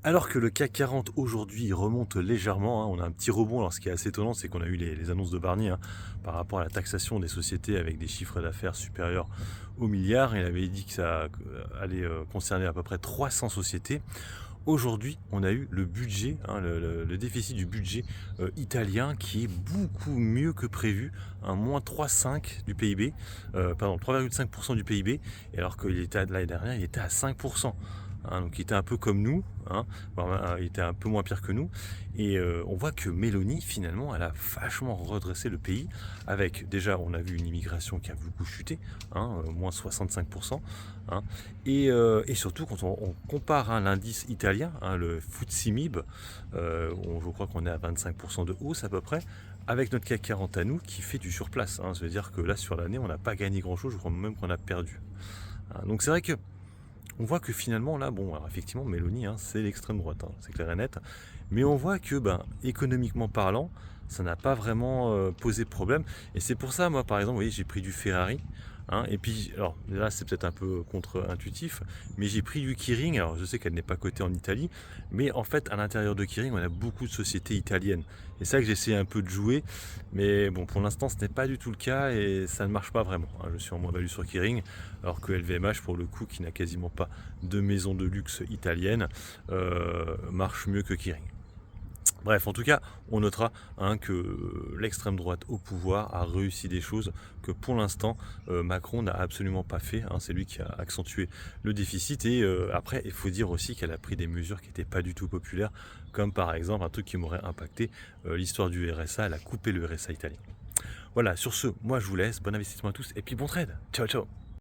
Alors que le CAC 40 aujourd'hui remonte légèrement, hein, on a un petit rebond. Alors ce qui est assez étonnant, c'est qu'on a eu les annonces de Barnier, hein, par rapport à la taxation des sociétés avec des chiffres d'affaires supérieurs aux milliards. Il avait dit que ça allait concerner à peu près 300 sociétés. Aujourd'hui, on a eu le budget, hein, le déficit du budget italien qui est beaucoup mieux que prévu, un moins 3,5 du PIB, pardon, 3,5% du PIB, et alors qu'il était l'année dernière, il était à 5%. Hein, donc il était un peu comme nous, hein, il était un peu moins pire que nous, et on voit que Mélanie finalement elle a vachement redressé le pays, avec déjà on a vu une immigration qui a beaucoup chuté, hein, moins 65%, hein, et surtout quand on compare, hein, l'indice italien, hein, le FTSE MIB, je crois qu'on est à 25% de hausse à peu près, avec notre CAC 40 à nous qui fait du surplace, hein. Ça veut dire que là sur l'année on n'a pas gagné grand chose, je crois même qu'on a perdu, hein. Donc c'est vrai que on voit que finalement là, bon, alors effectivement, Mélanie, hein, c'est l'extrême droite, hein, c'est clair et net, mais on voit que, ben, économiquement parlant, ça n'a pas vraiment posé problème. Et c'est pour ça, moi, par exemple, vous voyez, j'ai pris du Ferrari, hein, et puis, alors là, c'est peut-être un peu contre-intuitif, mais j'ai pris du Kering. Alors, je sais qu'elle n'est pas cotée en Italie, mais en fait, à l'intérieur de Kering, on a beaucoup de sociétés italiennes. Et c'est ça que j'essaie un peu de jouer, mais bon, pour l'instant, ce n'est pas du tout le cas et ça ne marche pas vraiment, hein. Je suis en moins-value sur Kering, alors que LVMH, pour le coup, qui n'a quasiment pas de maison de luxe italienne, marche mieux que Kering. Bref, en tout cas, on notera, hein, que l'extrême droite au pouvoir a réussi des choses que pour l'instant Macron n'a absolument pas fait, hein. C'est lui qui a accentué le déficit, et après il faut dire aussi qu'elle a pris des mesures qui n'étaient pas du tout populaires, comme par exemple un truc qui m'aurait impacté, l'histoire du RSA. Elle a coupé le RSA italien. Voilà, sur ce, moi je vous laisse, bon investissement à tous et puis bon trade. Ciao ciao.